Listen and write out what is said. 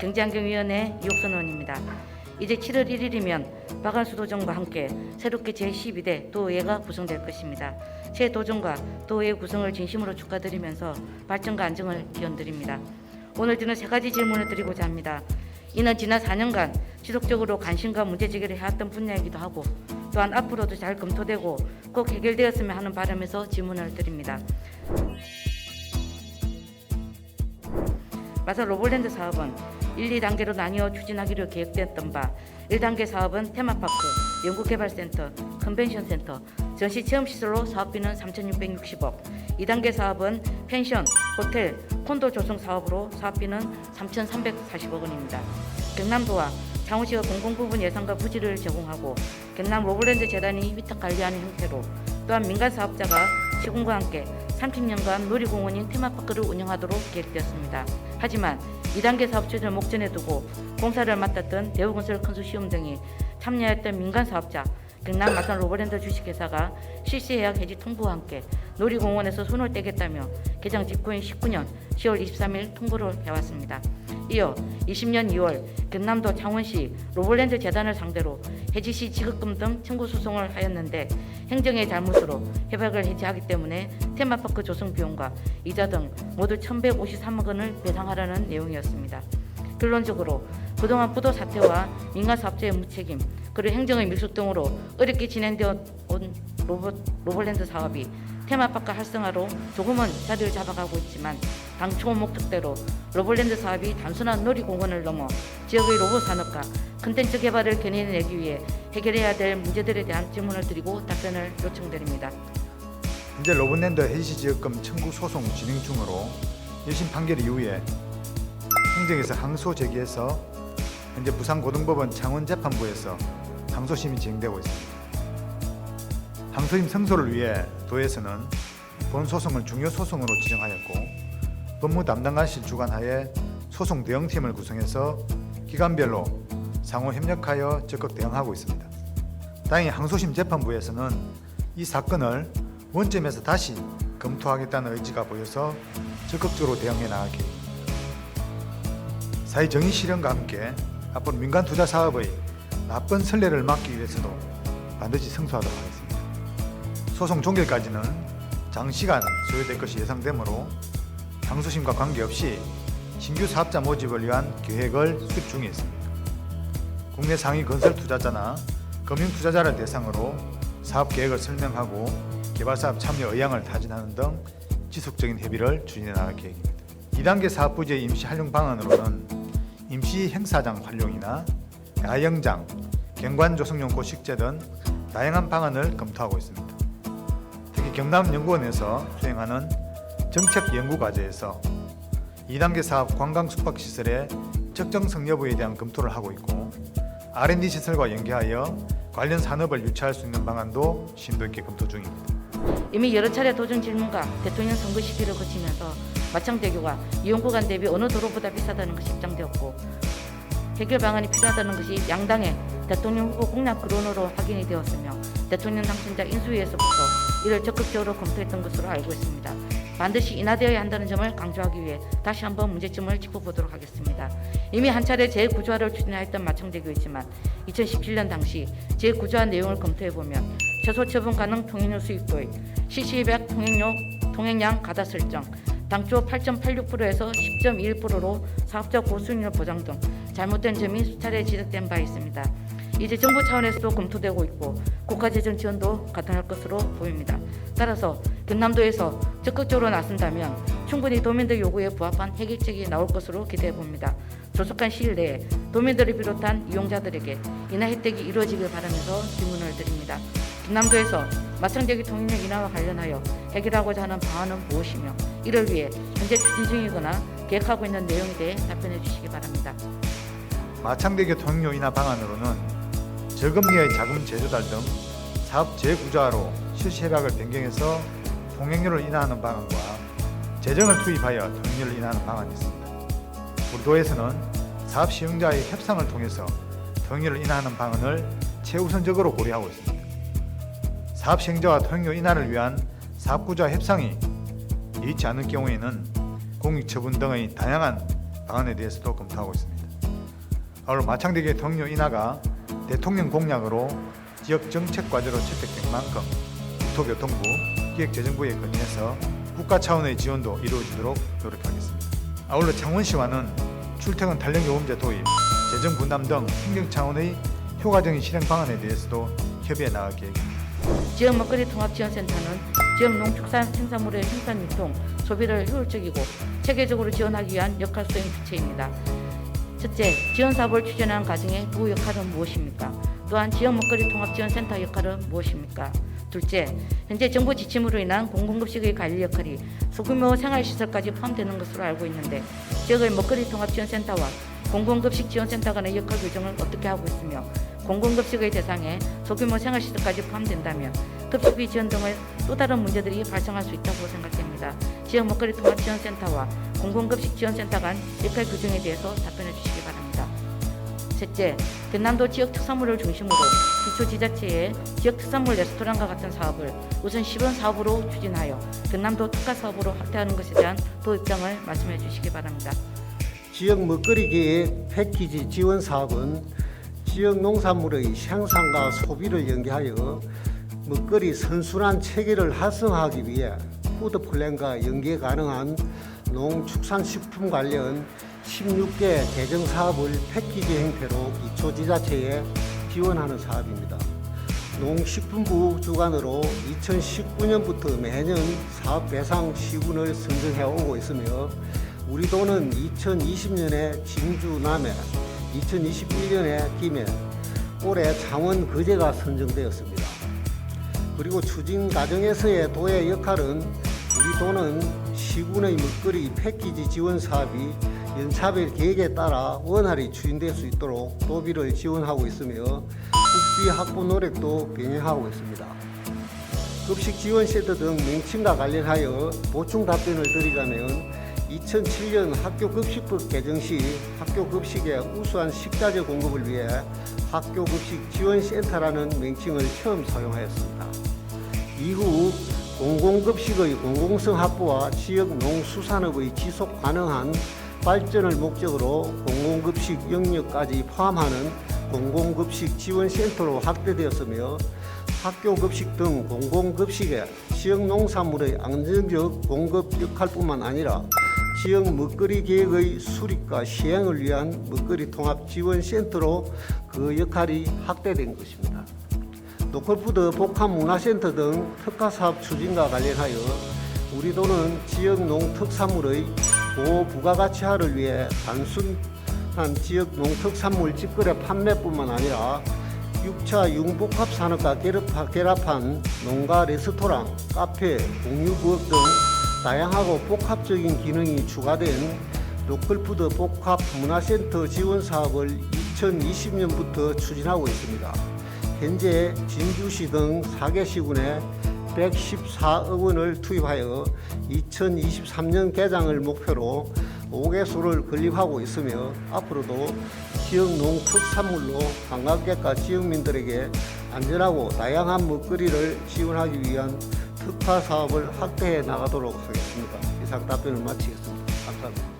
경제환경위원회 이옥선 의원입니다. 이제 7월 1일이면 박한수 도정과 함께 새롭게 제12대 도의회가 구성될 것입니다. 새 도정과 도의회 구성을 진심으로 축하드리면서 발전과 안정을 기원드립니다. 오늘 저는 세 가지 질문을 드리고자 합니다. 이는 지난 4년간 지속적으로 관심과 문제 제기를 해왔던 분야이기도 하고 또한 앞으로도 잘 검토되고 꼭 해결되었으면 하는 바람에서 질문을 드립니다. 마산 로볼랜드 사업은 1, 2단계로 나뉘어 추진하기로 계획되었던 바 1단계 사업은 테마파크, 연구개발센터, 컨벤션센터, 전시체험시설로 사업비는 3,660억, 2단계 사업은 펜션, 호텔, 콘도 조성 사업으로 사업비는 3,340억 원입니다. 경남도와 창원시가 공공부분 예산과 부지를 제공하고 경남 로볼랜드 재단이 위탁관리하는 형태로 또한 민간 사업자가 시군과 함께 30년간 놀이공원인 테마파크를 운영하도록 계획되었습니다. 하지만 2단계 사업 추진을 목전에 두고 공사를 맡았던 대우건설 컨소시엄 등이 참여했던 민간 사업자 경남 마산 로볼랜드 주식회사가 실시예약 해지 통보와 함께 놀이공원에서 손을 떼겠다며 개장 직후인 19년 10월 23일 통보를 해왔습니다. 이어 20년 2월 경남도 창원시 로볼랜드 재단을 상대로 해지시 지급금 등 청구 소송을 하였는데 행정의 잘못으로 협약을 해지하기 때문에 테마파크 조성 비용과 이자 등 모두 1,153억 원을 배상하라는 내용이었습니다. 결론적으로 그동안 부도 사태와 민간 사업자의 무책임 그리고 행정의 밀수 등으로 어렵게 진행되어 온 로볼랜드 사업이 테마파크 활성화로 조금은 자리를 잡아가고 있지만 당초 목적대로 로볼랜드 사업이 단순한 놀이공원을 넘어 지역의 로봇 산업과 콘텐츠 개발을 견인해내기 위해 해결해야 될 문제들에 대한 질문을 드리고 답변을 요청드립니다. 현재 로볼랜드 해지 지역금 청구 소송 진행 중으로 1심 판결 이후에 행정에서 항소 제기해서 현재 부산고등법원 창원재판부에서 항소심이 진행되고 있습니다. 항소심 승소를 위해 도에서는 본 소송을 중요 소송으로 지정하였고 법무 담당관실 주관하에 소송 대응팀을 구성해서 기관별로 상호 협력하여 적극 대응하고 있습니다. 다행히 항소심 재판부에서는 이 사건을 원점에서 다시 검토하겠다는 의지가 보여서 적극적으로 대응해 나갈 계획입니다. 사회 정의 실현과 함께 앞으로 민간 투자 사업의 나쁜 선례를 막기 위해서도 반드시 승소하도록 하겠습니다. 소송 종결까지는 장시간 소요될 것이 예상되므로 항소심과 관계없이 신규 사업자 모집을 위한 계획을 수립 중에 있습니다. 국내 상위 건설 투자자나 금융 투자자를 대상으로 사업 계획을 설명하고 개발 사업 참여 의향을 타진하는 등 지속적인 협의를 추진해 나갈 계획입니다. 2단계 사업 부지의 임시 활용 방안으로는 임시 행사장 활용이나 야영장, 경관 조성용 고식재 등 다양한 방안을 검토하고 있습니다. 특히 경남연구원에서 수행하는 정책 연구 과제에서 2단계 사업 관광 숙박시설의 적정성 여부에 대한 검토를 하고 있고 R&D 시설과 연계하여 관련 산업을 유치할 수 있는 방안도 심도 있게 검토 중입니다. 이미 여러 차례 도정 질문과 대통령 선거 시기를 거치면서 마창대교가 이용 구간 대비 어느 도로보다 비싸다는 것이 입장되었고 해결 방안이 필요하다는 것이 양당의 대통령 후보 공약 거론으로 확인이 되었으며 대통령 당선자 인수위에서부터 이를 적극적으로 검토했던 것으로 알고 있습니다. 반드시 인하되어야 한다는 점을 강조하기 위해 다시 한번 문제점을 짚어보도록 하겠습니다. 이미 한 차례 재구조화를 추진하였던 마창대교이지만 2017년 당시 재구조화 내용을 검토해보면 최소 처분 가능 통행료 수익도의 시시배학 통행량 가다 설정, 당초 8.86%에서 10.21%로 사업자 고수익률 보장 등 잘못된 점이 수차례 지적된 바 있습니다. 이제 정부 차원에서도 검토되고 있고 국가재정 지원도 가능할 것으로 보입니다. 따라서 경남도에서 적극적으로 나선다면 충분히 도민들 요구에 부합한 해결책이 나올 것으로 기대해 봅니다. 조속한 시일 내에 도민들을 비롯한 이용자들에게 인하 혜택이 이루어지길 바라면서 질문을 드립니다. 경남도에서 마창대교 통행료 인하와 관련하여 해결하고자 하는 방안은 무엇이며 이를 위해 현재 추진 중이거나 계획하고 있는 내용에 대해 답변해 주시기 바랍니다. 마창대교 통행료 인하 방안으로는 저금리의 자금 재조달 등 사업 재구조화로 실시협약을 변경해서 통행료를 인하하는 방안과 재정을 투입하여 통행료를 인하하는 방안이 있습니다. 우리 도에서는 사업 시행자의 협상을 통해서 통행료를 인하하는 방안을 최우선적으로 고려하고 있습니다. 사업 시행자와 통행료 인하를 위한 사업구조화 협상이 여의치 않을 경우에는 공익처분 등의 다양한 방안에 대해서도 검토하고 있습니다. 아울러 마창대교의 동료 인하가 대통령 공약으로 지역 정책 과제로 채택된 만큼 국토교통부, 기획재정부에 건의해서 국가 차원의 지원도 이루어지도록 노력하겠습니다. 아울러 창원시와는 출퇴근 탄력요금제 도입, 재정 분담 등 행정 차원의 효과적인 실행 방안에 대해서도 협의해 나갈 계획입니다. 지역 먹거리 통합지원센터는 지역 농축산 생산물의 생산 유통, 소비를 효율적이고 체계적으로 지원하기 위한 역할 수행 주체입니다. 첫째, 지원 사업을 추진하는 과정의 두 역할은 무엇입니까? 또한 지역 먹거리 통합지원센터 역할은 무엇입니까? 둘째, 현재 정부 지침으로 인한 공공급식의 관리 역할이 소규모 생활시설까지 포함되는 것으로 알고 있는데 지역의 먹거리 통합지원센터와 공공급식지원센터 간의 역할 규정을 어떻게 하고 있으며 공공급식의 대상에 소규모 생활시설까지 포함된다면 급식비 지원 등의 또 다른 문제들이 발생할 수 있다고 생각됩니다. 지역 먹거리 통합지원센터와 공공급식지원센터 간 역할 규정에 대해서 답변해 주시기 바랍니다. 셋째, 전남도 지역 특산물을 중심으로 기초지자체의 지역 특산물 레스토랑과 같은 사업을 우선 시범 사업으로 추진하여 전남도 특화 사업으로 확대하는 것에 대한 도 입장을 말씀해 주시기 바랍니다. 지역 먹거리 계획 패키지 지원 사업은 지역 농산물의 생산과 소비를 연계하여 먹거리 선순환 체계를 활성화하기 위해 푸드플랜과 연계 가능한 농축산식품 관련 16개 대정 사업을 패키지 형태로 기초지자체에 지원하는 사업입니다. 농식품부 주관으로 2019년부터 매년 사업 대상 시군을 선정해 오고 있으며 우리 도는 2020년에 진주 남해, 2021년에 김해, 올해 창원 거제가 선정되었습니다. 그리고 추진 과정에서의 도의 역할은 우리 도는 시군의 먹거리 패키지 지원 사업이 연차별 계획에 따라 원활히 추진될 수 있도록 도비를 지원하고 있으며 국비 확보 노력도 병행하고 있습니다. 급식 지원센터 등 명칭과 관련하여 보충 답변을 드리자면 2007년 학교급식법 개정 시 학교급식의 우수한 식자재 공급을 위해 학교급식 지원센터라는 명칭을 처음 사용하였습니다. 이후 공공급식의 공공성 확보와 지역 농수산업의 지속 가능한 발전을 목적으로 공공급식 영역까지 포함하는 공공급식 지원센터로 확대되었으며 학교급식 등 공공급식의 지역 농산물의 안정적 공급 역할뿐만 아니라 지역 먹거리 계획의 수립과 시행을 위한 먹거리 통합 지원센터로 그 역할이 확대된 것입니다. 로컬푸드 복합문화센터 등 특화사업 추진과 관련하여 우리 도는 지역 농특산물의 고부가가치화를 위해 단순한 지역 농특산물 직거래 판매뿐만 아니라 6차 융복합산업과 결합한 농가 레스토랑, 카페, 공유부업 등 다양하고 복합적인 기능이 추가된 로컬푸드 복합문화센터 지원 사업을 2020년부터 추진하고 있습니다. 현재 진주시 등 4개 시군에 114억 원을 투입하여 2023년 개장을 목표로 5개소를 건립하고 있으며 앞으로도 지역 농특산물로 관광객과 지역민들에게 안전하고 다양한 먹거리를 지원하기 위한 특화 사업을 확대해 나가도록 하겠습니다. 이상 답변을 마치겠습니다. 감사합니다.